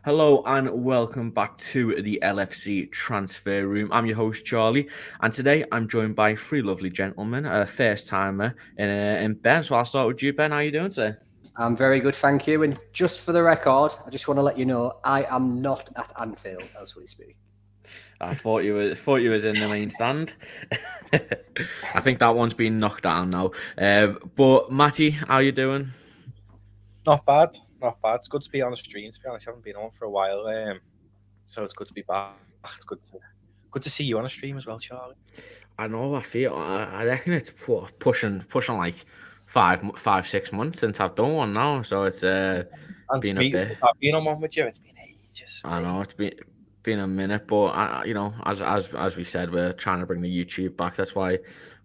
Hello and welcome back to the LFC Transfer Room. I'm your host Charlie, and today I'm joined by three lovely gentlemen, a first timer in Ben. So I'll start with you, Ben. How are you doing today? I'm very good, thank you. And just for the record, I just want to let you know I am not at Anfield as we speak. I thought you was in the main stand. I think that one's been knocked down now. But Matty, how you doing? Not bad, not bad. It's good to be on the stream. To be honest, I haven't been on for a while, so it's good to be back. It's good to see you on the stream as well, Charlie. I know. I reckon it's pushing like 5, 6 months since I've done one now. So it's And been a speaking bit. since I've been on one with you, it's been ages. I know it's been a minute, but as we said, we're trying to bring the YouTube back. That's why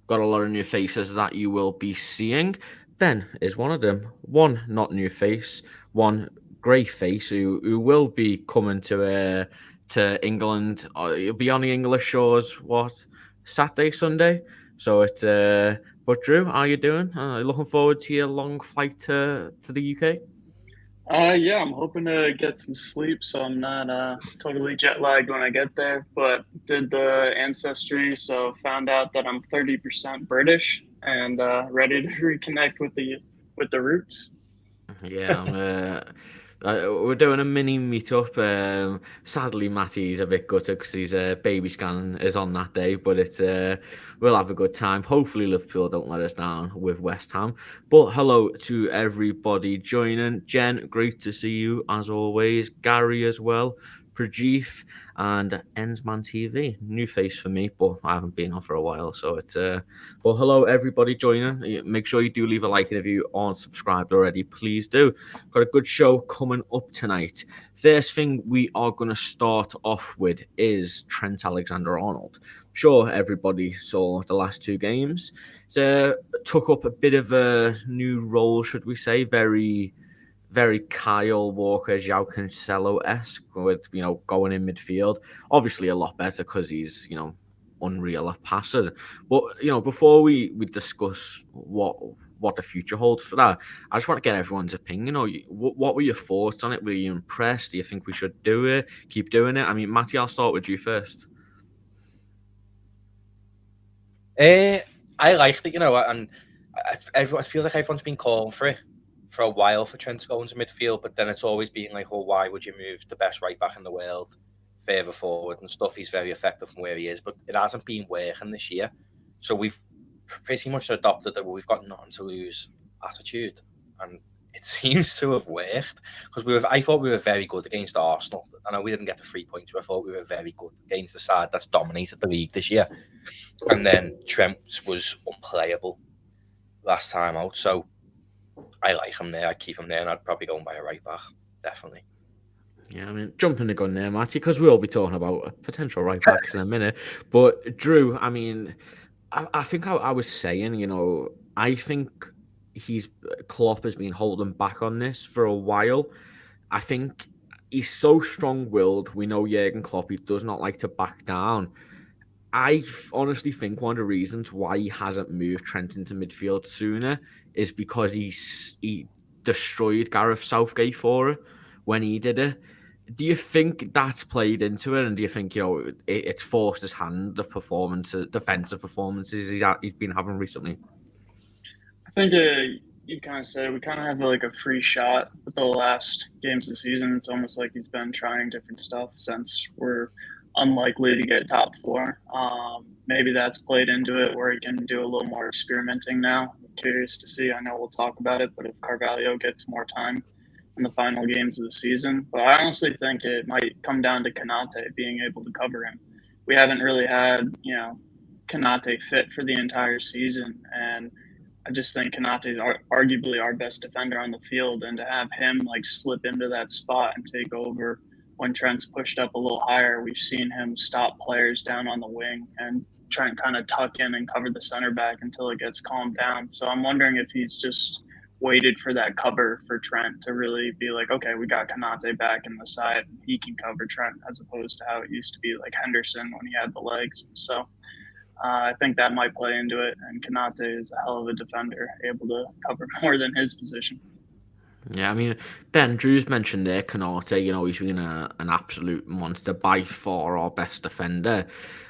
got a lot of new faces that you will be seeing. Ben is one of them. One not new face, one grey face who will be coming to England. He'll be on the English shores. What Saturday, Sunday? So it's But Drew, how you doing? Looking forward to your long flight to the UK. Yeah, I'm hoping to get some sleep so I'm not totally jet lagged when I get there. But did the ancestry, so found out that I'm 30% British and ready to reconnect with the roots. Yeah, we're doing a mini meetup. Sadly, Matty's a bit gutted because his baby scan is on that day, but we'll have a good time. Hopefully, Liverpool don't let us down with West Ham. But hello to everybody joining. Jen, great to see you as always. Gary as well. Prajeef and Ensman TV, new face for me, but I haven't been on for a while, so it's But hello everybody joining. Make sure you do leave a like, and if you aren't subscribed already, please do. Got a good show coming up tonight. First thing we are going to start off with is Trent Alexander-Arnold. Sure, everybody saw the last two games. So took up a bit of a new role, should we say? Very Kyle Walker, João Cancelo-esque with, going in midfield. Obviously a lot better because he's, unreal at passing. But, before we discuss what the future holds for that, I just want to get everyone's opinion. What were your thoughts on it? Were you impressed? Do you think we should do it? Keep doing it? I mean, Matty, I'll start with you first. I liked it, and it feels like everyone's been calling for it for a while for Trent to go into midfield, but then it's always been like, well, why would you move the best right back in the world further forward and stuff? He's very effective from where he is, but it hasn't been working this year. So we've pretty much adopted that we've got nothing to lose attitude, and it seems to have worked because I thought we were very good against Arsenal. I know we didn't get the 3 points, but I thought we were very good against the side that's dominated the league this year. And then Trent was unplayable last time out, so I like him there. I'd keep him there, and I'd probably go and buy a right back, definitely. Yeah, I mean, jumping the gun there, Matty, because we'll be talking about potential right backs in a minute. But Drew, I mean, I think I was saying, I think Klopp has been holding back on this for a while. I think he's so strong-willed. We know Jurgen Klopp, he does not like to back down. I honestly think one of the reasons why he hasn't moved Trent into midfield sooner is because he destroyed Gareth Southgate for it when he did it. Do you think that's played into it, and do you think it's forced his hand, the defensive performances he's been having recently? I think you kind of said we kind of have like a free shot with the last games of the season. It's almost like he's been trying different stuff since we're unlikely to get top four. Maybe that's played into it where he can do a little more experimenting now. I'm curious to see. I know we'll talk about it, but if Carvalho gets more time in the final games of the season. But I honestly think it might come down to Kanate being able to cover him. We haven't really had, Kanate fit for the entire season. And I just think Kanate is arguably our best defender on the field. And to have him like slip into that spot and take over when Trent's pushed up a little higher, we've seen him stop players down on the wing and try and kind of tuck in and cover the center back until it gets calmed down. So I'm wondering if he's just waited for that cover for Trent to really be like, okay, we got Kanate back in the side. He can cover Trent as opposed to how it used to be like Henderson when he had the legs. So I think that might play into it. And Kanate is a hell of a defender, able to cover more than his position. Yeah, I mean, Ben Drew's mentioned there, Canate, he's been an absolute monster, by far our best defender.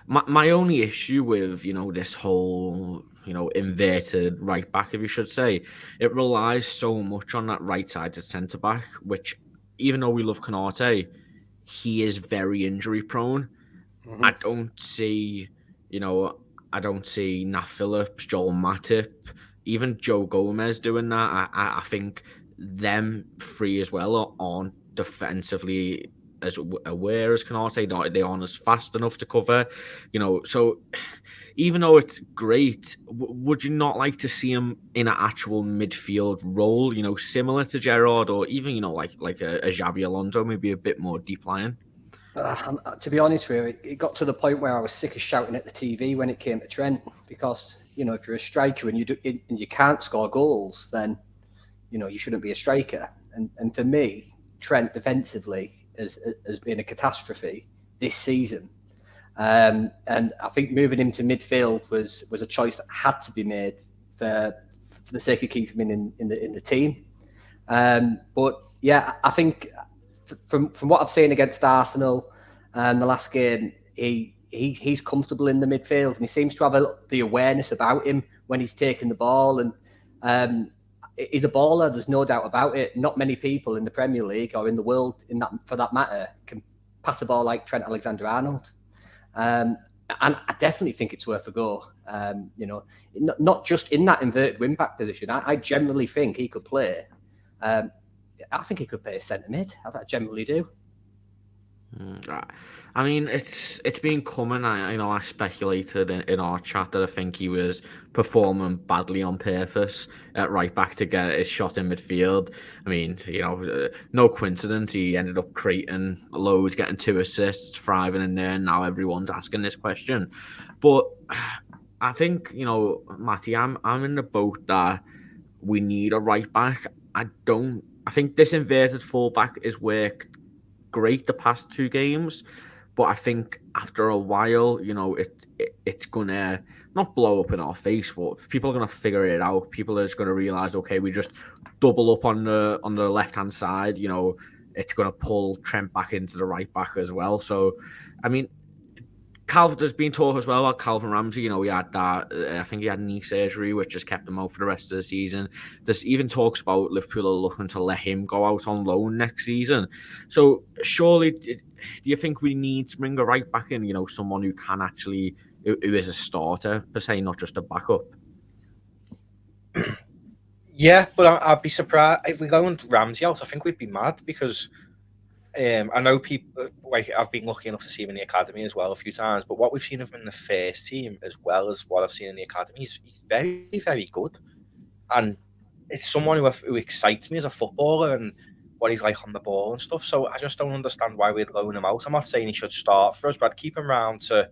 My only issue with, this whole, inverted right back, if you should say, it relies so much on that right-sided centre-back, which, even though we love Canate, he is very injury prone. Mhm. You know, I don't see Nat Phillips, Joel Matip, even Joe Gomez doing that. I think them three as well aren't defensively as aware as Canate. They aren't as fast enough to cover, So even though it's great, would you not like to see him in an actual midfield role? Similar to Gerrard, or even like a Xabi Alonso, maybe a bit more deep lying. To be honest with you, it got to the point where I was sick of shouting at the TV when it came to Trent, because if you're a striker and you can't score goals, then you shouldn't be a striker. And for me, Trent defensively has been a catastrophe this season. And I think moving him to midfield was a choice that had to be made for the sake of keeping him in the team. But yeah, I think from what I've seen against Arsenal and the last game, he's comfortable in the midfield, and he seems to have the awareness about him when he's taking the ball. And he's a baller. There's no doubt about it. Not many people in the Premier League or in the world, for that matter, can pass a ball like Trent Alexander-Arnold. And I definitely think it's worth a go. Not just in that inverted wing-back position. I generally think he could play. I think he could play centre mid. I generally do. I mean, it's been coming. I speculated in our chat that I think he was performing badly on purpose at right back to get his shot in midfield. I mean, no coincidence. He ended up creating loads, getting 2 assists, thriving in there. And now everyone's asking this question. But I think, Matty, I'm in the boat that we need a right back. I think this inverted fullback has worked great the past 2 games, but I think after a while, it's gonna not blow up in our face, but people are gonna figure it out. People are just gonna realize, okay, we just double up on the left hand side. It's gonna pull Trent back into the right back as well. So, I mean, there's been talk as well about Calvin Ramsey. He had that, I think he had knee surgery, which just kept him out for the rest of the season. There's even talks about Liverpool are looking to let him go out on loan next season. So surely, do you think we need to bring a right back in, someone who can actually, who is a starter, per se, not just a backup? Yeah, but I'd be surprised if we go into Ramsey out. I think we'd be mad, because I know people, like, I've been lucky enough to see him in the academy as well a few times, but what we've seen of him in the first team, as well as what I've seen in the academy, he's very, very good. And it's someone who excites me as a footballer, and what he's like on the ball and stuff. So I just don't understand why we'd loan him out. I'm not saying he should start for us, but I'd keep him around to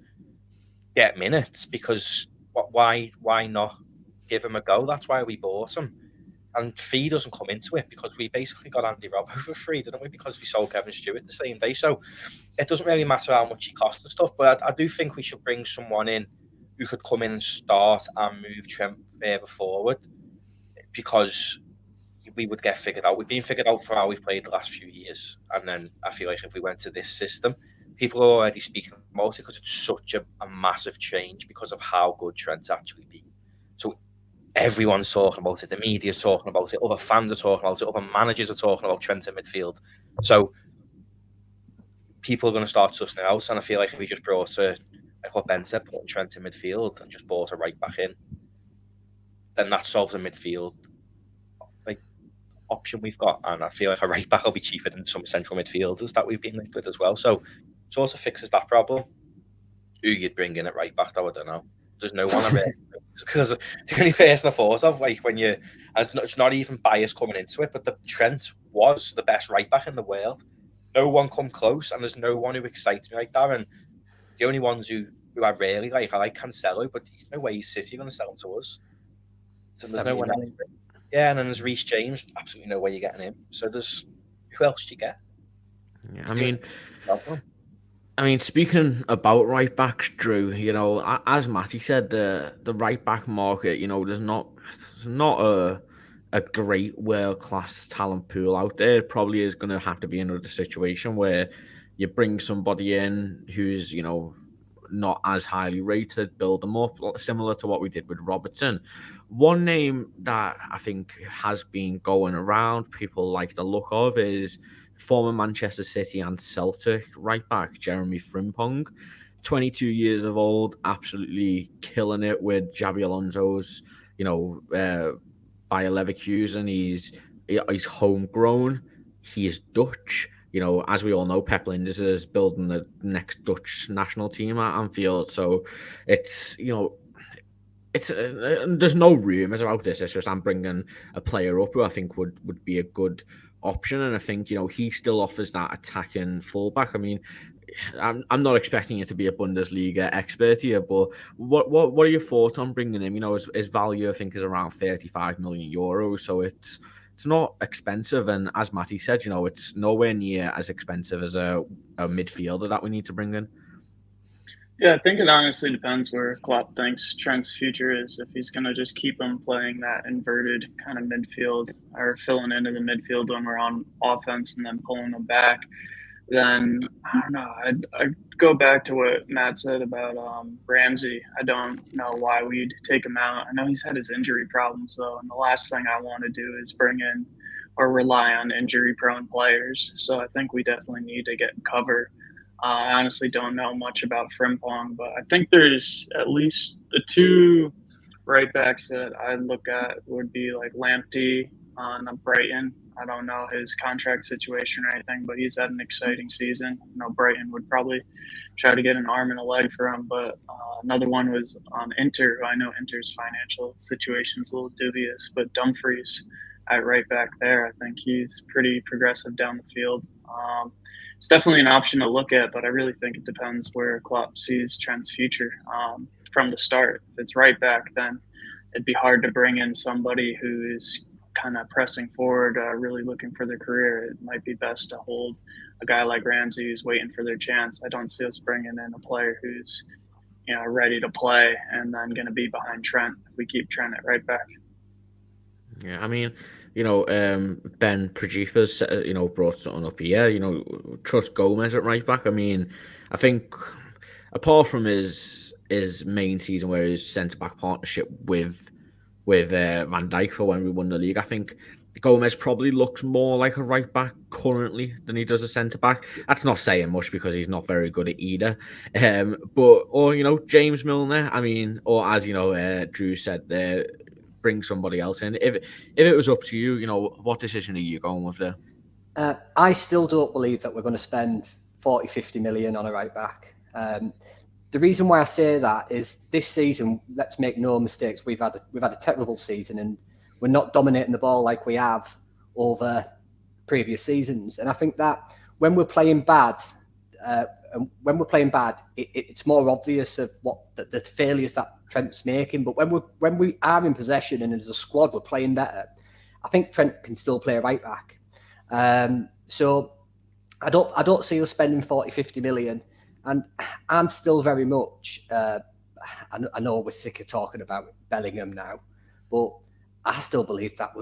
get minutes, because why not give him a go? That's why we bought him. And fee doesn't come into it, because we basically got Andy Robbo for free, didn't we? Because we sold Kevin Stewart the same day. So it doesn't really matter how much he costs and stuff. But I do think we should bring someone in who could come in and start and move Trent further forward, because we would get figured out. We've been figured out for how we've played the last few years. And then I feel like if we went to this system, people are already speaking about it, because it's such a massive change because of how good Trent's actually been. So everyone's talking about it. The media's talking about it. Other fans are talking about it. Other managers are talking about Trent in midfield. So people are going to start sussing it out. And I feel like if we just brought like what Ben said, putting Trent in midfield and just brought a right back in, then that solves a midfield option we've got. And I feel like a right back will be cheaper than some central midfielders that we've been linked with as well. So it sort of fixes that problem. Who you'd bring in at right back, though, I don't know. There's no one because the only person I thought of, like, when you, and it's not even bias coming into it, but the Trent was the best right back in the world. No one come close, and there's no one who excites me like that. And the only ones who I really like, I like Cancelo, but there's no way City are going to sell him to us. So there's no one else. Yeah, and then there's Reece James. Absolutely no way you're getting him. So there's, who else do you get? Yeah, I mean, speaking about right backs, Drew, as Matty said, the right back market, there's not a great world-class talent pool out there. It probably is going to have to be another situation where you bring somebody in who's, not as highly rated, build them up, similar to what we did with Robertson. One name that I think has been going around, people like the look of, is former Manchester City and Celtic right back Jeremy Frimpong. 22 years of old, absolutely killing it with Xabi Alonso's, Bayer Leverkusen. He's homegrown. He's Dutch. As we all know, Pep Linders is building the next Dutch national team at Anfield. So it's there's no rumours about this. It's just I'm bringing a player up who I think would be a good option, and I think he still offers that attacking fullback. I mean, I'm not expecting it to be a Bundesliga expert here, but what are your thoughts on bringing him? His value I think is around 35 million euros, so it's not expensive, and as Matty said, it's nowhere near as expensive as a midfielder that we need to bring in. Yeah, I think it honestly depends where Klopp thinks Trent's future is. If he's going to just keep him playing that inverted kind of midfield or filling into the midfield when we're on offense and then pulling them back, then I don't know. I'd go back to what Matt said about Ramsey. I don't know why we'd take him out. I know he's had his injury problems, though, and the last thing I want to do is bring in or rely on injury-prone players. So I think we definitely need to get cover. I honestly don't know much about Frimpong, but I think there's at least the two right backs that I look at would be like Lamptey on Brighton. I don't know his contract situation or anything, but he's had an exciting season. Brighton would probably try to get an arm and a leg for him. But another one was Inter. I know Inter's financial situation is a little dubious, but Dumfries at right back there, I think he's pretty progressive down the field. It's definitely an option to look at, but I really think it depends where Klopp sees Trent's future from the start. If it's right back, then it'd be hard to bring in somebody who is kind of pressing forward, really looking for their career. It might be best to hold a guy like Ramsey who's waiting for their chance. I don't see us bringing in a player who's ready to play and then going to be behind Trent if we keep Trent at right back. Yeah, I mean, Ben Prejifas, brought something up here. Trust Gomez at right back. I mean, I think apart from his main season where his centre back partnership with Van Dijk for when we won the league, I think Gomez probably looks more like a right back currently than he does a centre back. That's not saying much because he's not very good at either. Or James Milner. I mean, or as Drew said there. Bring somebody else in. If it was up to you, what decision are you going with there? I still don't believe that we're going to spend 40-50 million on a right back. The reason why I say that is this season, let's make no mistakes, we've had a terrible season and we're not dominating the ball like we have over previous seasons. And I think that when we're playing bad, it's more obvious of what the failures that Trent's making. But when we are in possession and as a squad we're playing better, I think Trent can still play right back. So I don't see us spending 40-50 million. And I'm still very much. I know we're sick of talking about Bellingham now, but I still believe that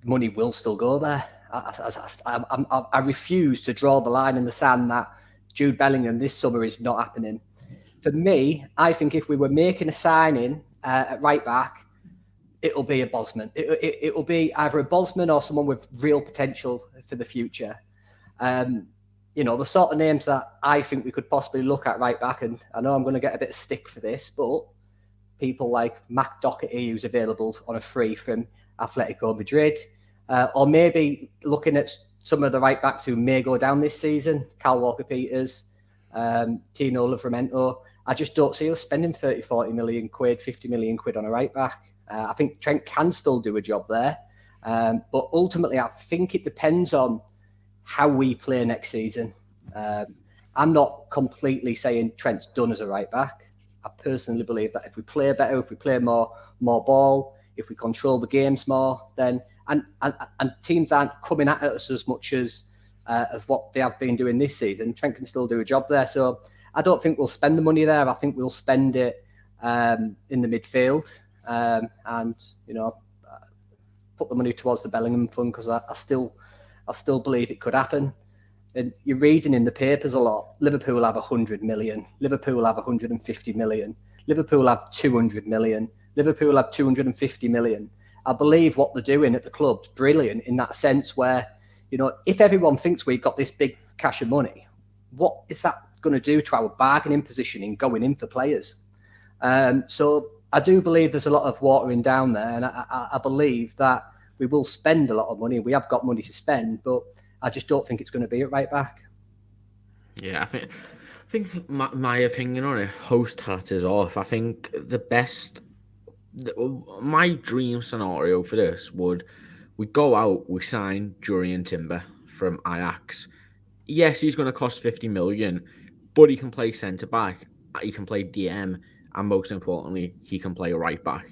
money will still go there. I refuse to draw the line in the sand that Jude Bellingham this summer is not happening. For me, I think if we were making a signing at right back, it'll be a Bosman. It'll be either a Bosman or someone with real potential for the future. The sort of names that I think we could possibly look at right back, and I know I'm going to get a bit of stick for this, but people like Mac Doherty, who's available on a free from Atletico Madrid, or maybe looking at some of the right backs who may go down this season, Kyle Walker-Peters, Tino Livramento. I just don't see us spending 30-40 million quid, 50 million quid on a right back. I think Trent can still do a job there. But ultimately, I think it depends on how we play next season. I'm not completely saying Trent's done as a right back. I personally believe that if we play better, if we play more ball, if we control the games more, then and teams aren't coming at us as much as what they have been doing this season, Trent can still do a job there. So I don't think we'll spend the money there. I think we'll spend it in the midfield. put the money towards the Bellingham fund because I still believe it could happen. And you're reading in the papers a lot. Liverpool have 100 million. Liverpool have 150 million. Liverpool have 200 million. Liverpool have 250 million. I believe what they're doing at the club's brilliant in that sense where, if everyone thinks we've got this big cash of money, what is that going to do to our bargaining position in going in for players? So I do believe there's a lot of watering down there, and I believe that we will spend a lot of money. We have got money to spend, but I just don't think it's going to be at right back. Yeah, I think my opinion on it, host hat is off. I think my dream scenario for this we go out, we sign Jurriën Timber from Ajax. Yes, he's going to cost 50 million, but he can play centre back, he can play DM, and most importantly, he can play right back,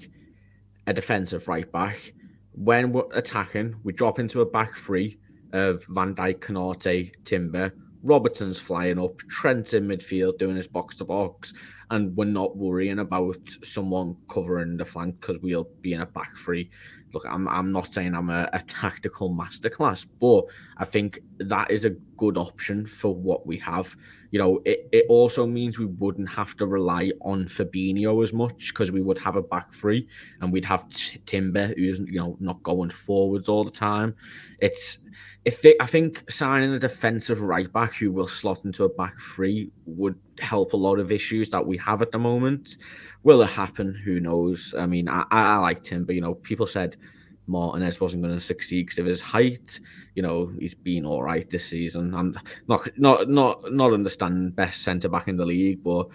a defensive right back. When we're attacking, we drop into a back three of Van Dijk, Konate, Timber. Robertson's flying up, Trent's in midfield doing his box to box, and we're not worrying about someone covering the flank because we'll be in a back three. Look, I'm not saying I'm a tactical masterclass, but I think that is a good option for what we have. It also means we wouldn't have to rely on Fabinho as much because we would have a back three and we'd have Timber who's not going forwards all the time. I think signing a defensive right back who will slot into a back three would help a lot of issues that we have at the moment. Will it happen? Who knows? I mean, I like Timber. People said Martinez wasn't going to succeed because of his height. He's been all right this season. I'm not understanding best centre back in the league, but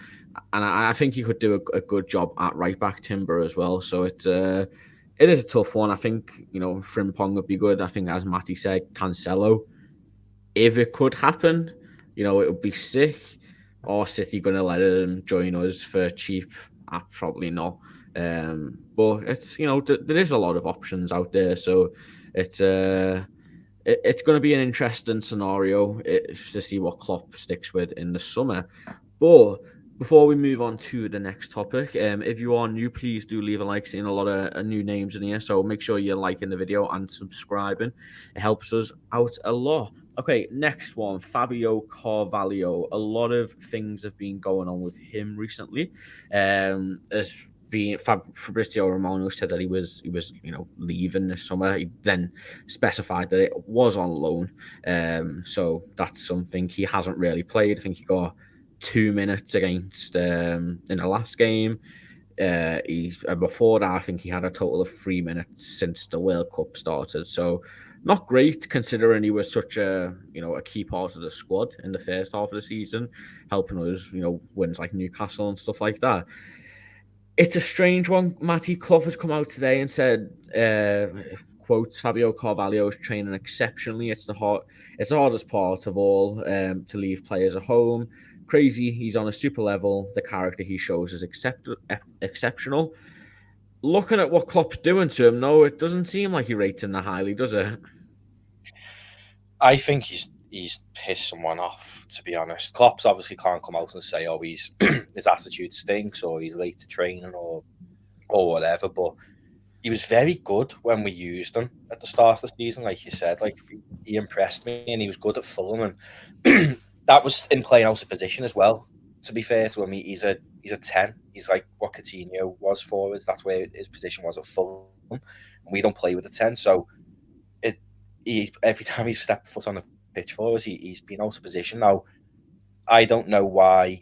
I think he could do a good job at right back, Timber as well. So it is a tough one. I think Frimpong would be good. I think, as Matty said, Cancelo, if it could happen, it would be sick. Or City going to let him join us for cheap? Probably not. But it's there is a lot of options out there, so it's going to be an interesting scenario to see what Klopp sticks with in the summer. But before we move on to the next topic, if you are new, please do leave a like. Seeing a lot of new names in here, so make sure you're liking the video and subscribing. It helps us out a lot. Okay, next one, Fabio Carvalho. A lot of things have been going on with him recently. Fabrizio Romano said that he was leaving this summer. He then specified that it was on loan. So that's something he hasn't really played. I think he got 2 minutes against in the last game. Before that, I think he had a total of 3 minutes since the World Cup started. So not great considering he was such a key part of the squad in the first half of the season, helping us wins like Newcastle and stuff like that. It's a strange one. Matty, Klopp has come out today and said, quotes, Fabio Carvalho is training exceptionally. It's the hardest part of all to leave players at home. Crazy. He's on a super level. The character he shows is exceptional. Looking at what Klopp's doing to him, no, it doesn't seem like he rates him that highly, does it? I think he's pissed someone off, to be honest. Klopp's obviously can't come out and say, oh, his attitude stinks or he's late to training or whatever, but he was very good when we used him at the start of the season, like you said. Like, he impressed me and he was good at Fulham, and that was in playing out of position as well. To be fair to him, he's a 10. He's like what Coutinho was for us. That's where his position was at Fulham. And we don't play with a 10, so every time he's stepped foot on the pitch for us, he's been out of position. Now, I don't know why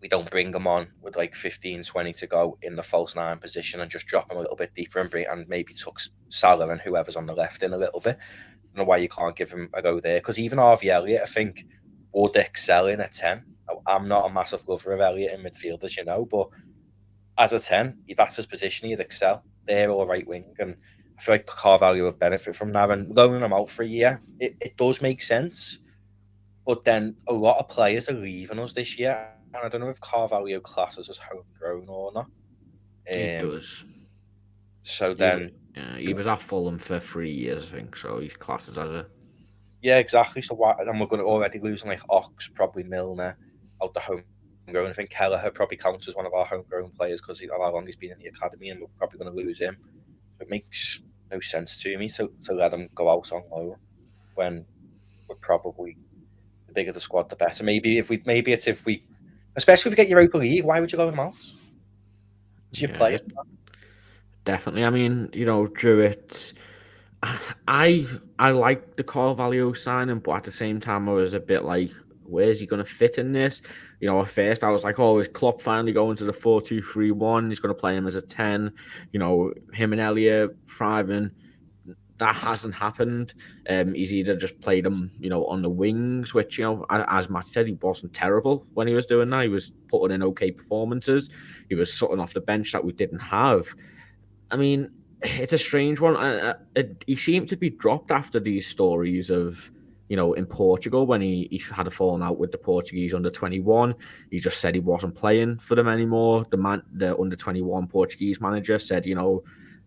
we don't bring him on with like 15, 20 to go in the false 9 position and just drop him a little bit deeper and maybe tuck Salah and whoever's on the left in a little bit. I don't know why you can't give him a go there, because even Harvey Elliott, I think, would excel in a 10. I'm not a massive lover of Elliott in midfield, as you know, but as a 10, that's his position. He'd excel there or right wing, and I feel like Carvalho would benefit from that. And loaning him out for a year, it does make sense. But then a lot of players are leaving us this year, and I don't know if Carvalho classes as homegrown or not. It does. So then... he was at Fulham for 3 years, I think, so he's classes as a... Yeah, exactly. So and we're going to already losing like Ox, probably Milner, out the homegrown. I think Kelleher probably counts as one of our homegrown players because of how long he's been in the academy, and we're probably going to lose him. It makes no sense to me to let him go out on loan when we're probably the bigger the squad, the better. Maybe it's if we, especially if we get Europa League, why would you loan him out? It's your player. Definitely. I mean, Drew, I like the Carvalho signing, but at the same time, I was a bit like, where's he going to fit in this? At first I was like, oh, is Klopp finally going to the 4-2-3-1? He's going to play him as a 10. Him and Elliott thriving. That hasn't happened. He's either just played him, on the wings, which, as Matt said, he wasn't terrible when he was doing that. He was putting in okay performances. He was sitting off the bench that we didn't have. I mean, it's a strange one. He seemed to be dropped after these stories of, in Portugal when he had a falling out with the Portuguese under-21. He just said he wasn't playing for them anymore. The under-21 Portuguese manager said, he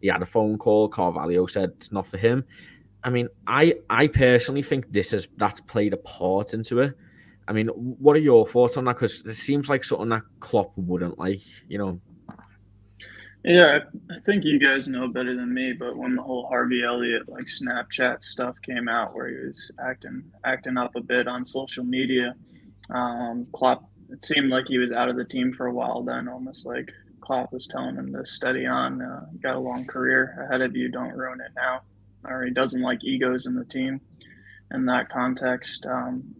had a phone call. Carvalho said it's not for him. I mean, I personally think that's played a part into it. I mean, what are your thoughts on that? Because it seems like something that Klopp wouldn't like, Yeah, I think you guys know better than me, but when the whole Harvey Elliott Snapchat stuff came out, where he was acting up a bit on social media, Klopp, it seemed like he was out of the team for a while. Then almost like Klopp was telling him to steady on. You got a long career ahead of you. Don't ruin it now. Or he doesn't like egos in the team. In that context,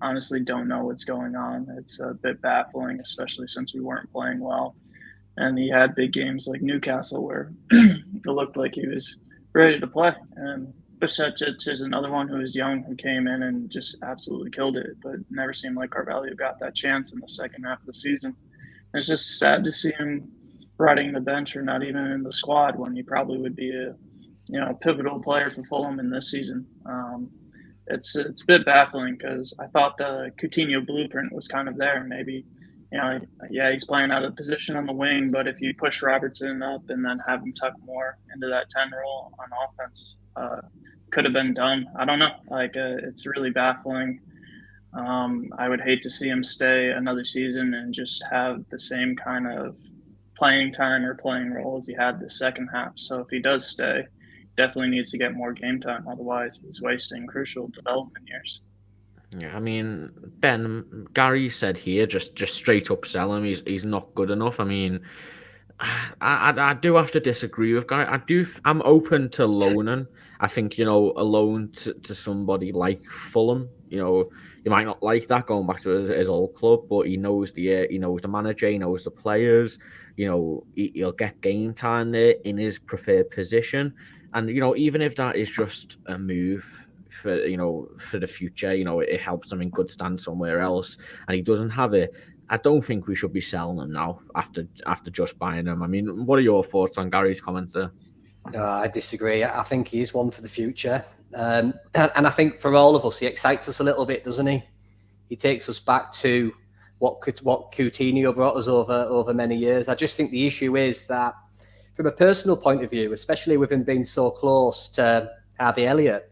honestly, don't know what's going on. It's a bit baffling, especially since we weren't playing well. And he had big games like Newcastle where it looked like he was ready to play. And Bajcetic is another one who was young, who came in and just absolutely killed it, but never seemed like Carvalho got that chance in the second half of the season. It's just sad to see him riding the bench or not even in the squad when he probably would be a pivotal player for Fulham in this season. It's a bit baffling because I thought the Coutinho blueprint was kind of there. Maybe, he's playing out of position on the wing, but if you push Robertson up and then have him tuck more into that 10 role on offense, could have been done. I don't know. It's really baffling. I would hate to see him stay another season and just have the same kind of playing time or playing role as he had the second half. So if he does stay, definitely needs to get more game time. Otherwise, he's wasting crucial development years. Yeah, I mean, Ben, Gary said here, just straight up sell him. He's not good enough. I mean, I do have to disagree with Gary. I'm open to loaning. I think, a loan to somebody like Fulham, you might not like that going back to his old club, but he knows the manager, he knows the players, he'll get game time there in his preferred position. And, even if that is just a move for the future, it helps him in good stand somewhere else, and he doesn't have it, I don't think we should be selling him now after just buying him. I mean, what are your thoughts on Gary's comments there? No, I disagree. I think he is one for the future. And I think for all of us, he excites us a little bit, doesn't he? He takes us back to what Coutinho brought us over many years. I just think the issue is that from a personal point of view, especially with him being so close to Harvey Elliott,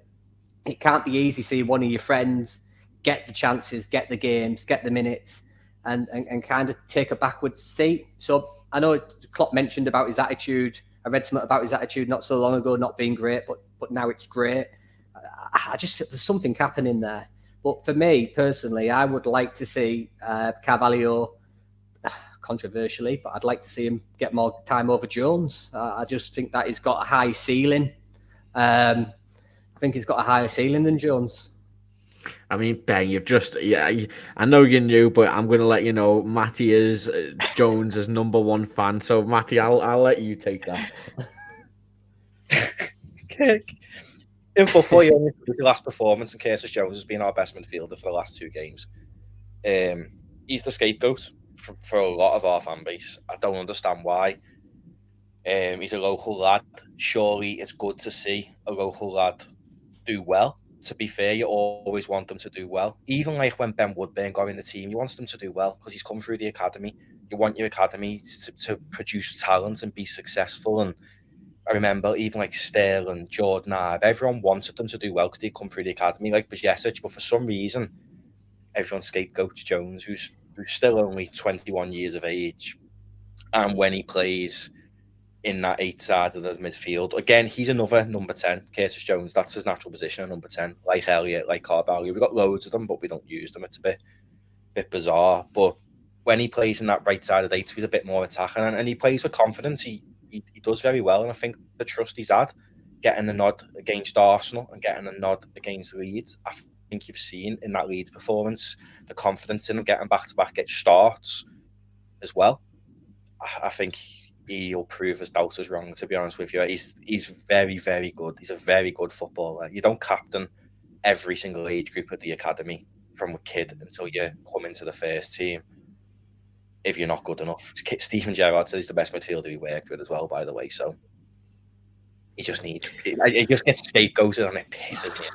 it can't be easy seeing one of your friends get the chances, get the games, get the minutes, and kind of take a backwards seat. So I know Klopp mentioned about his attitude. I read something about his attitude not so long ago, not being great, but now it's great. I just feel there's something happening there. But for me, personally, I would like to see Carvalho, controversially, but I'd like to see him get more time over Jones. I just think that he's got a high ceiling. I think he's got a higher ceiling than Jones. I mean, Ben, I know you knew, but I'm going to let you know Matty is Jones' number one fan. So, Matty, I'll let you take that. In football, you only the last performance, and Curtis Jones has been our best midfielder for the last 2 games. He's the scapegoat for a lot of our fan base. I don't understand why. He's a local lad. Surely it's good to see a local lad do well. To be fair, you always want them to do well. Even like when Ben Woodburn got in the team, you want them to do well because he's come through the academy. You want your academy to produce talent and be successful. And I remember even like Sterling, Jordan Ive, everyone wanted them to do well because they'd come through the academy like Bajcetic. But for some reason, everyone scapegoats Jones, who's still only 21 years of age. And when he plays, in that 8 side of the midfield. Again, he's another number 10, Curtis Jones. That's his natural position, number 10, like Elliott, like Carvalho. We've got loads of them, but we don't use them. It's a bit bizarre. But when he plays in that right side of the 8, he's a bit more attacking, and he plays with confidence. He does very well, and I think the trust he's had, getting a nod against Arsenal and getting a nod against Leeds, I think you've seen in that Leeds performance, the confidence in him getting back-to-back get starts as well. I think he'll prove his doubters wrong, to be honest with you. He's very, very good. He's a very good footballer. You don't captain every single age group at the academy from a kid until you come into the first team if you're not good enough. Stephen Gerrard says he's the best midfielder he worked with as well, by the way. So he just gets scapegoated and it pisses me.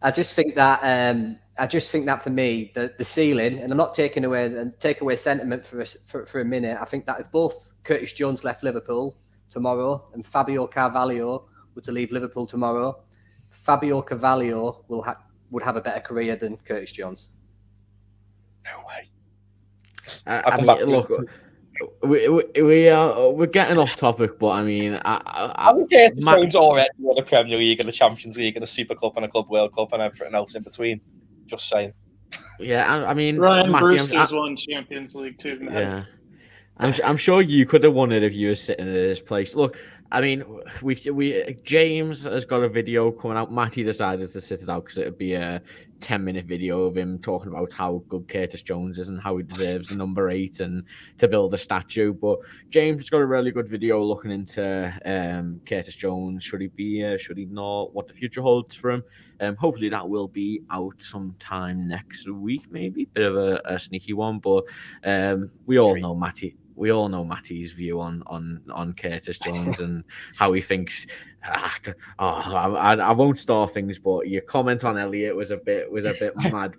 I just think that for me, the ceiling, and I'm not take away sentiment for a minute. I think that if both Curtis Jones left Liverpool tomorrow and Fabio Carvalho were to leave Liverpool tomorrow, Fabio Carvalho would have a better career than Curtis Jones. No way. I mean, look, we're getting off topic, but I mean, I would guess Jones already won the Premier League and the Champions League and the Super Cup and a Club World Cup and everything else in between. Just saying. Yeah, I mean, Ryan Matty, Brewster's won Champions League too. Man. Yeah, I'm sure you could have won it if you were sitting in this place. Look, I mean, James has got a video coming out. Matty decided to sit it out because it would be a 10-minute video of him talking about how good Curtis Jones is and how he deserves the number 8 and to build a statue. But James has got a really good video looking into Curtis Jones. Should he be? Should he not? What the future holds for him? Hopefully that will be out sometime next week, maybe. Bit of a sneaky one, but we all know Matty. We all know Matty's view on Curtis Jones and how he thinks. I won't start things, but your comment on Elliott was a bit mad.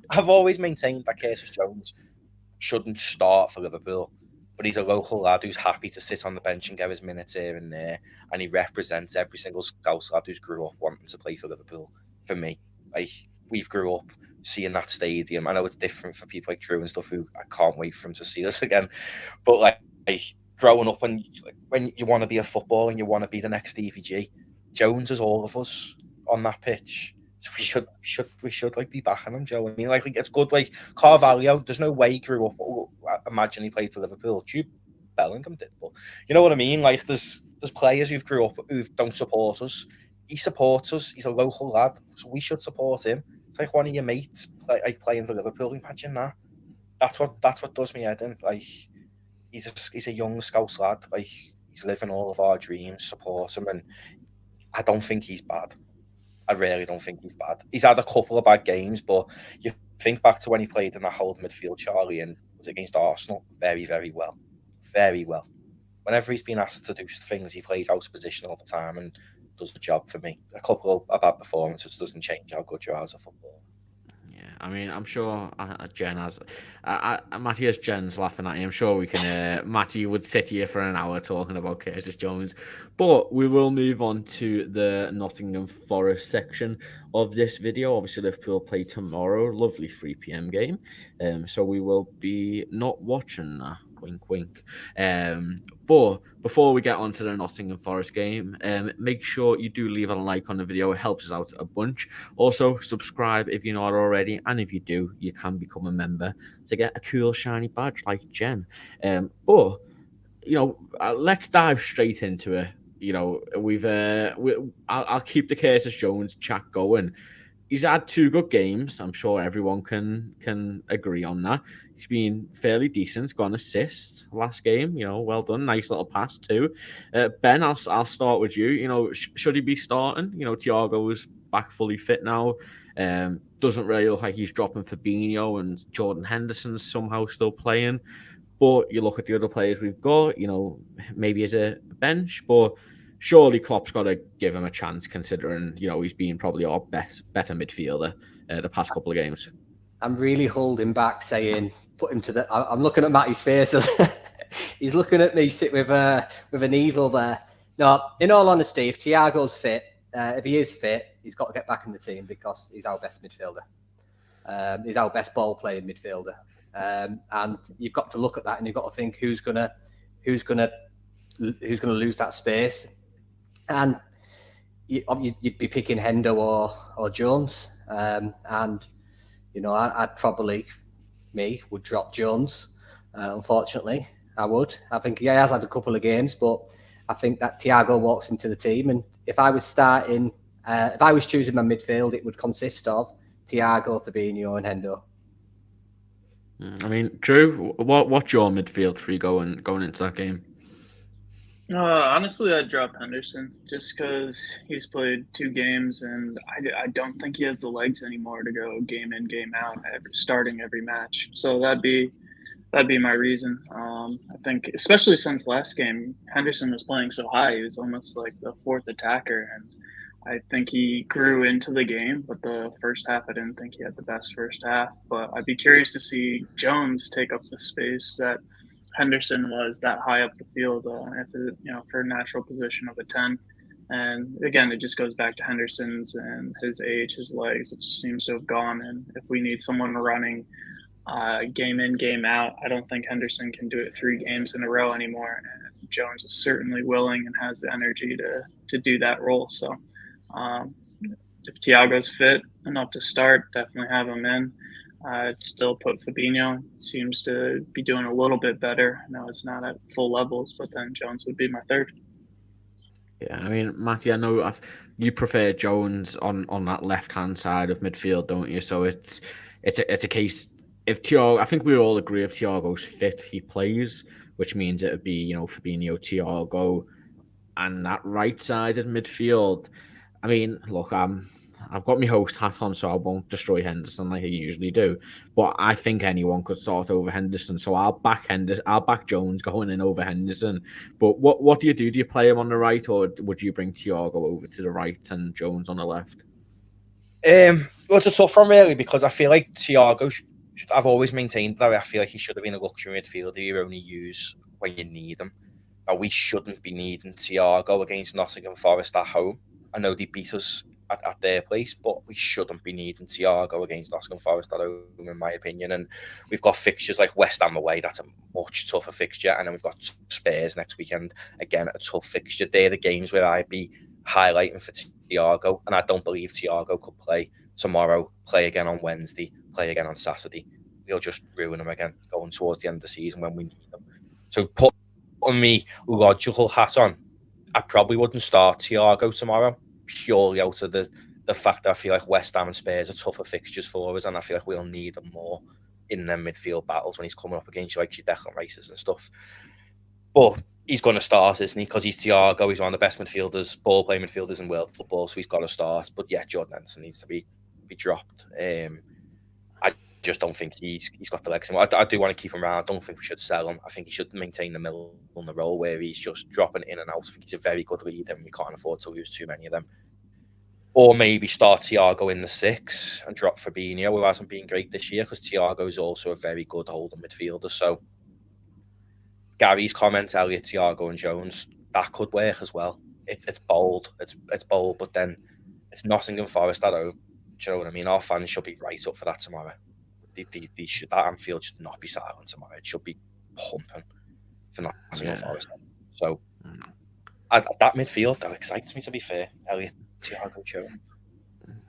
I've always maintained that Curtis Jones shouldn't start for Liverpool, but he's a local lad who's happy to sit on the bench and get his minutes here and there, and he represents every single Scouse lad who's grew up wanting to play for Liverpool. For me, we've grew up seeing that stadium. I know it's different for people like Drew and stuff who I can't wait for him to see us again. But like growing up, when you want to be a footballer and you want to be the next Stevie G, Jones is all of us on that pitch. So we should like be backing him, Joe. I mean, like it's good. Like Carvalho, there's no way he grew up. Imagine he played for Liverpool. Jude Bellingham did, but you know what I mean. Like there's players who've grew up who don't support us. He supports us. He's a local lad, so we should support him. It's like one of your mates playing for Liverpool. Imagine that. That's what does me head in. Like he's a young Scouse lad. Like he's living all of our dreams. Support him, and I don't think he's bad. I really don't think he's bad. He's had a couple of bad games, but you think back to when he played in that whole midfield, Charlie, and was against Arsenal. Very, very well. Very well. Whenever he's been asked to do things, he plays out of position all the time and does the job for me. A couple of bad performances doesn't change how good you are as a footballer. Yeah, I mean, I'm sure Jen has. Matty has Jen's laughing at you. I'm sure we can. Matty would sit here for an hour talking about Curtis Jones, but we will move on to the Nottingham Forest section of this video. Obviously, Liverpool play tomorrow. Lovely 3 p.m. game. So we will be not watching that. Wink, wink. But before we get on to the Nottingham Forest game, make sure you do leave a like on the video. It helps us out a bunch. Also, subscribe if you're not already. And if you do, you can become a member to get a cool, shiny badge like Jen. But, let's dive straight into it. I'll keep the Curtis Jones chat going. He's had 2 good games. I'm sure everyone can agree on that. He's been fairly decent. Got an assist last game. Well done. Nice little pass too. Ben, I'll start with you. Should he be starting? Thiago's back fully fit now. Doesn't really look like he's dropping Fabinho, and Jordan Henderson's somehow still playing. But you look at the other players we've got. Maybe as a bench, but surely Klopp's got to give him a chance, considering he's been probably our better midfielder the past couple of games. I'm really holding back saying put him to the. I'm looking at Matty's face. He's looking at me sit with an evil there. No, in all honesty, if Thiago's fit, if he is fit, he's got to get back in the team because he's our best midfielder. He's our best ball playing midfielder. and you've got to look at that, and you've got to think who's gonna lose that space, and you'd be picking Hendo or Jones, and I'd probably would drop Jones. Unfortunately, I would. I think he has had a couple of games, but I think that Thiago walks into the team, and if I was choosing my midfield, it would consist of Thiago, Fabinho, and Hendo. I mean, Drew, what's your midfield for you going into that game? Honestly, I'd drop Henderson just because he's played 2 games, and I don't think he has the legs anymore to go game in, game out, starting every match. So that'd be my reason. I think, especially since last game, Henderson was playing so high, he was almost like the 4th attacker, and I think he grew into the game. But the first half, I didn't think he had the best first half. But I'd be curious to see Jones take up the space that Henderson was that high up the field for a natural position of a 10. And again, it just goes back to Henderson's and his age, his legs. It just seems to have gone. And if we need someone running game in, game out, I don't think Henderson can do it 3 games in a row anymore. And Jones is certainly willing and has the energy to do that role. So if Thiago's fit enough to start, definitely have him in. I'd still put Fabinho. Seems to be doing a little bit better. I know it's not at full levels, but then Jones would be my 3rd. Yeah, I mean, Matty, I know you prefer Jones on that left-hand side of midfield, don't you? So it's a case, if Thiago, I think we all agree if Thiago's fit, he plays, which means it would be, Fabinho, Thiago, and that right side of midfield. I mean, look, I've got my host hat on, so I won't destroy Henderson like I usually do. But I think anyone could start over Henderson, so I'll back Jones going in over Henderson. But what do you do? Do you play him on the right, or would you bring Thiago over to the right and Jones on the left? Well, it's a tough one, really, because I feel like Thiago, I've always maintained that I feel like he should have been a luxury midfielder you only use when you need him. Now, we shouldn't be needing Thiago against Nottingham Forest at home. I know they beat us at their place, but we shouldn't be needing Thiago against Nottingham Forest at home, in my opinion. And we've got fixtures like West Ham away. That's a much tougher fixture. And then we've got Spurs next weekend. Again, a tough fixture. They're the games where I'd be highlighting for Thiago. And I don't believe Thiago could play tomorrow, play again on Wednesday, play again on Saturday. We'll just ruin him again going towards the end of the season when we need them. So put on me logical hat on, I probably wouldn't start Thiago tomorrow, purely out of the fact that I feel like West Ham and Spurs are tougher fixtures for us, and I feel like we'll need them more in them midfield battles when he's coming up against like your Declan Rices and stuff. But he's going to start, isn't he? Because he's Thiago, he's one of the best midfielders, ball-playing midfielders in world football, so he's got to start. But yeah, Jordan Henderson needs to be dropped. I just don't think he's got the legs. I do want to keep him around. I don't think we should sell him. I think he should maintain the middle on the role where he's just dropping in and out. I think he's a very good leader, and we can't afford to lose too many of them. Or maybe start Thiago in the 6 and drop Fabinho, who hasn't been great this year, because Thiago is also a very good holding midfielder. So Gary's comments, Elliott, Thiago and Jones, that could work as well. It's bold. It's bold, but then it's Nottingham Forest at home. Do you know what I mean? Our fans should be right up for that tomorrow. That Anfield should not be silent tomorrow. It should be pumping for Nottingham Forest. So that midfield, that excites me, to be fair. Elliott, Thiago, Jones.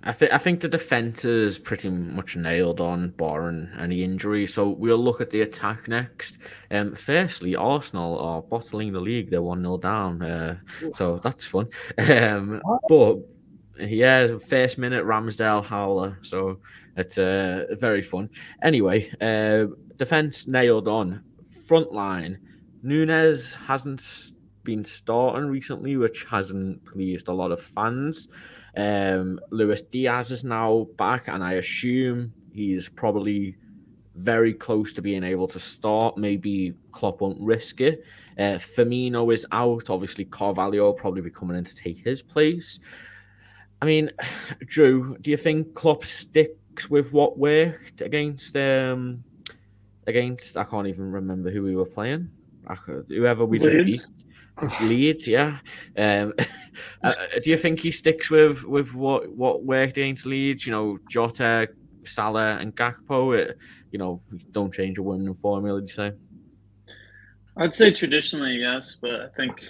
I think the defence is pretty much nailed on, barring any injury. So we'll look at the attack next. Firstly, Arsenal are bottling the league. They're 1-0 down. So that's fun. But yeah, first minute Ramsdale howler. So it's very fun. Anyway, defence nailed on. Front line, Núñez hasn't been starting recently, which hasn't pleased a lot of fans. Luis Diaz is now back, and I assume he's probably very close to being able to start. Maybe Klopp won't risk it. Firmino is out. Obviously, Carvalho will probably be coming in to take his place. I mean, Drew, do you think Klopp sticks with what worked against I can't even remember who we were playing. Whoever we just beat. Leeds, yeah. Do you think he sticks with what worked against Leeds? You know, Jota Salah and Gakpo? Don't change a winning formula, do you say? I'd say traditionally, yes, but I think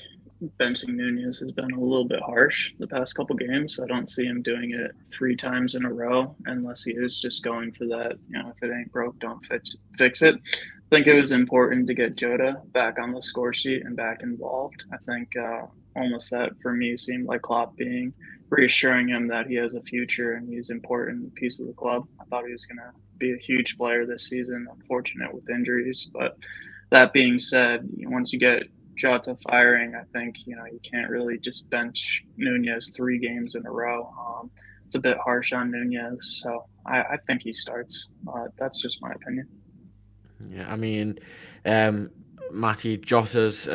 benching Nunez has been a little bit harsh the past couple games. I don't see him doing it 3 times in a row unless he is just going for that, if it ain't broke, don't fix it. I think it was important to get Jota back on the score sheet and back involved. I think almost that for me seemed like Klopp reassuring him that he has a future and he's an important piece of the club. I thought he was going to be a huge player this season, unfortunate with injuries. But that being said, once you get Jota firing, I think, you can't really just bench Nunez 3 games in a row. It's a bit harsh on Nunez, so I think he starts. That's just my opinion. Yeah, I mean, Matty, Jota's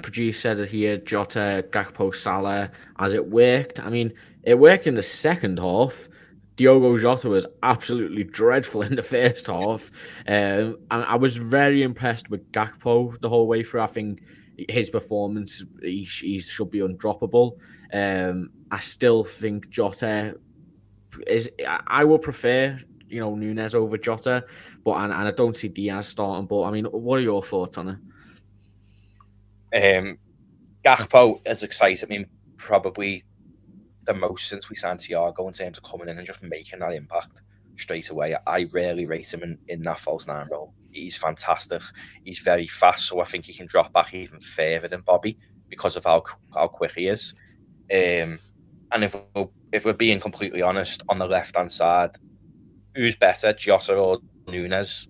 producer said that he had Jota, Gakpo, Salah as it worked. I mean, it worked in the second half. Diogo Jota was absolutely dreadful in the first half. And I was very impressed with Gakpo the whole way through. I think his performance, he should be undroppable. I still think Jota I will prefer Nunez over Jota, and I don't see Diaz starting. But I mean, what are your thoughts on it? Gakpo has excited me probably the most since we signed Thiago in terms of coming in and just making that impact straight away. I rarely rate him in that false 9 role. He's fantastic. He's very fast, so I think he can drop back even further than Bobby because of how quick he is. And if we're being completely honest, on the left-hand side, who's better, Jota or Nunez?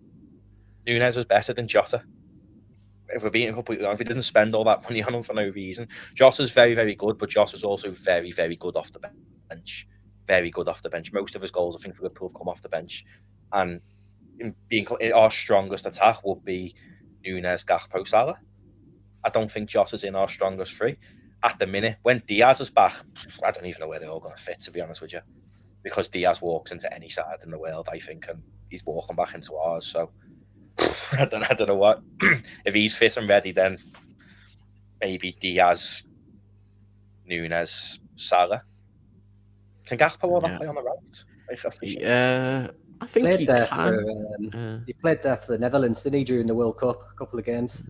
Nunez is better than Jota. If we're being completely honest, we didn't spend all that money on him for no reason. Jota's very, very good, but Jota's also very, very good off the bench. Very good off the bench. Most of his goals, I think, for Liverpool have come off the bench. And our strongest attack would be Nunez, Gakpo, Salah. I don't think Jota's in our strongest 3 at the minute. When Diaz is back, I don't even know where they're all going to fit, to be honest with you, because Diaz walks into any side in the world, I think, and he's walking back into ours. So I don't know what. If he's fit and ready, then maybe Diaz, Nunez, Salah. Can Gakpo all that play on the right? Yeah, I think he can. He played there for the Netherlands, didn't he, during the World Cup? A couple of games.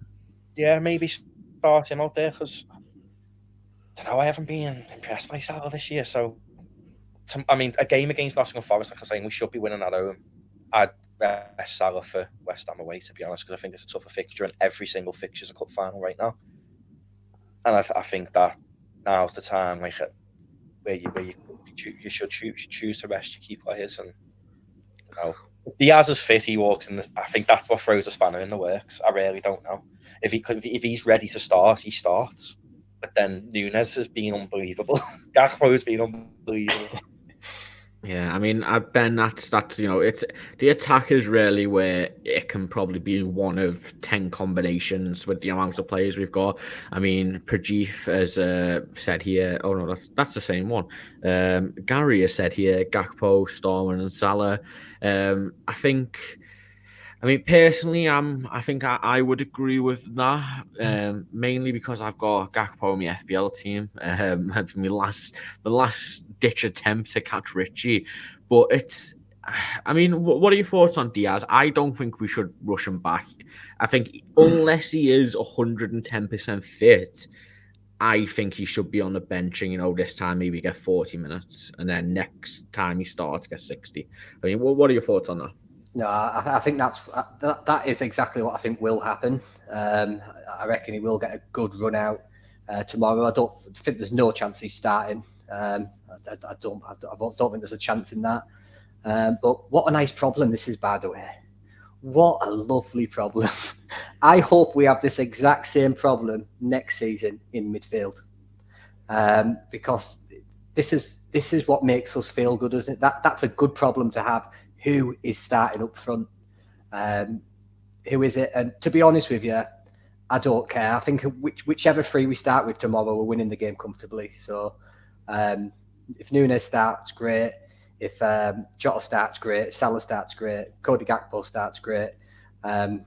Yeah, maybe start him out there because I haven't been impressed by Salah this year. So, I mean, a game against Nottingham Forest, like I'm saying, we should be winning at home. I'd rest Salah for West Ham away, to be honest, because I think it's a tougher fixture, and every single fixture is a cup final right now. And I think that now's the time where you should choose to rest your key players. And if Diaz is fit, he walks in. I think that's what throws a spanner in the works. I really don't know. If he's ready to start, he starts. But then Nunez has been unbelievable. Gakpo has been unbelievable. Yeah, I mean, Ben, that's it's the attack is really where it can probably be one of 10 combinations with the amount of players we've got. I mean, Pradeep has said here. Oh no, that's the same one. Gary has said here: Gakpo, Starman, and Salah. I mean, personally, I think I would agree with that, mainly because I've got Gakpo in my FPL team. My last ditch attempt to catch Richie, but I mean, what are your thoughts on Diaz? I don't think we should rush him back. I think unless he is 110% fit, I think he should be on the bench and, this time maybe get 40 minutes, and then next time he starts, get 60. I mean, what are your thoughts on that? No, I think that is exactly what I think will happen. I reckon he will get a good run out tomorrow. I don't think there's no chance he's starting. I don't think there's a chance in that. But what a nice problem this is, by the way. What a lovely problem. I hope we have this exact same problem next season in midfield, because this is what makes us feel good, isn't it? That's a good problem to have. Who is starting up front? Who is it? And to be honest with you, I don't care. I think whichever 3 we start with tomorrow, we're winning the game comfortably. So if Nunez starts, great. If Jota starts, great. Salah starts, great. Cody Gakpo starts, great. I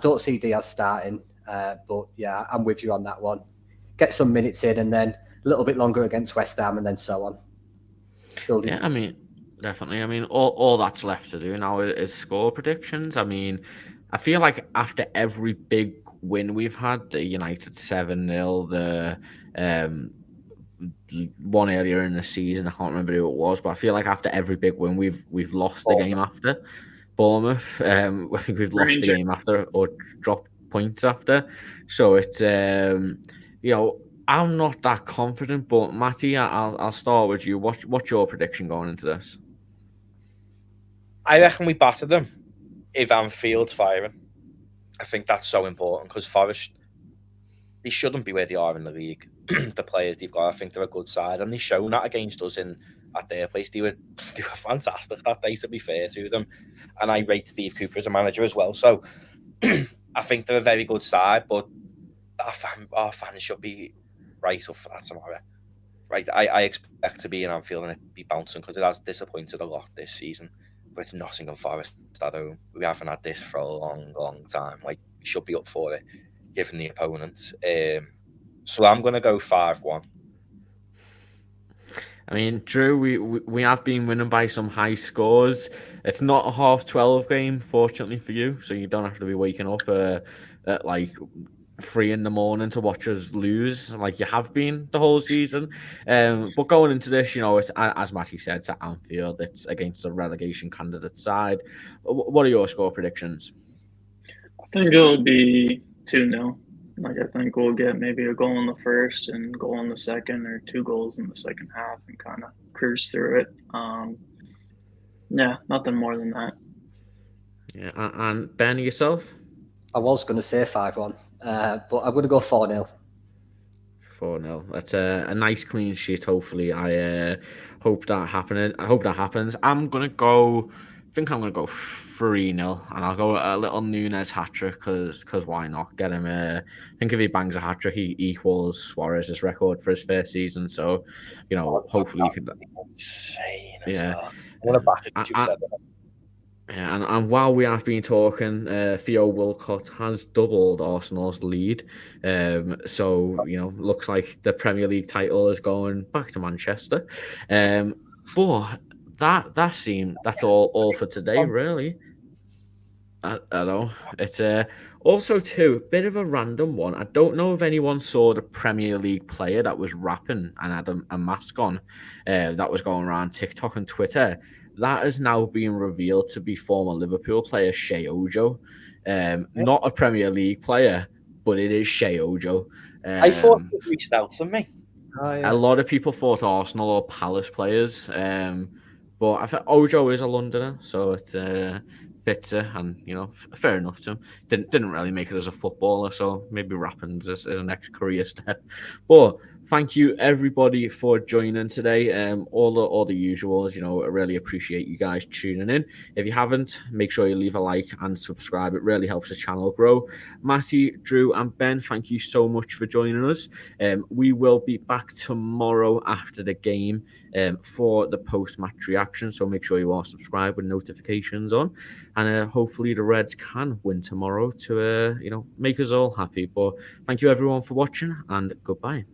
don't see Diaz starting, but yeah, I'm with you on that one. Get some minutes in, and then a little bit longer against West Ham, and then so on. Yeah, I mean, Definitely. I mean, all that's left to do now is score predictions. I mean, I feel like after every big win we've had, the United 7-0, the one earlier in the season, I can't remember who it was, but I feel like after every big win, we've lost the game after. Bournemouth, I think we've lost the game after or dropped points after. So it's I'm not that confident, but Matty, I'll start with you. What's your prediction going into this? I reckon we batter them if Anfield's firing. I think that's so important because Forest, they shouldn't be where they are in the league. The players they've got, I think they're a good side, and they've shown that against us at their place. They were fantastic that day, to be fair to them. And I rate Steve Cooper as a manager as well. So I think they're a very good side, but our fans should be right up for that tomorrow. Right, I expect to be in Anfield and it be bouncing because it has disappointed a lot this season. With Nottingham Forest at home, we haven't had this for a long time. Like, we should be up for it, given the opponents. So I'm going to go 5-1. I mean, Drew, we have been winning by some high scores. It's not a 12:30 game, fortunately for you, so you don't have to be waking up at like 3 a.m. to watch us lose like you have been the whole season. But going into this, it's, as Matty said, it's at Anfield. It's against a relegation candidate side. What are your score predictions? I think it'll be 2-0. Like, I think we'll get maybe a goal in the first and a goal in the second, or 2 goals in the second half, and kind of cruise through it. Yeah, nothing more than that. Yeah, and Ben, yourself? I was going to say 5-1, but I'm going to go 4-0. 4-0. That's a nice clean sheet. Hopefully, I hope that happens. I'm gonna go. I think I'm gonna go 3-0, and I'll go a little Nunes hat trick because why not? Get him. I think if he bangs a hat trick, he equals Suarez's record for his first season. So, hopefully he could. Insane as well. I'm gonna back it because you said that. Yeah, and while we have been talking, Theo Walcott has doubled Arsenal's lead. So, looks like the Premier League title is going back to Manchester. But that's all for today, really. I know. It's also, too, a bit of a random one. I don't know if anyone saw the Premier League player that was rapping and had a mask on that was going around TikTok and Twitter. That is now being revealed to be former Liverpool player Shea Ojo. Not a Premier League player, but it is Shea Ojo. I thought it was reached out to me. Oh, yeah. A lot of people thought Arsenal or Palace players. But I think Ojo is a Londoner, so it fits it, and fair enough to him. Didn't really make it as a footballer, so maybe rapping's is a next career step. But thank you everybody for joining today. All the usuals. I really appreciate you guys tuning in. If you haven't, make sure you leave a like and subscribe. It really helps the channel grow. Matty, Drew, and Ben, thank you so much for joining us. We will be back tomorrow after the game for the post-match reaction. So make sure you are subscribed with notifications on, and hopefully the Reds can win tomorrow to make us all happy. But thank you everyone for watching, and goodbye.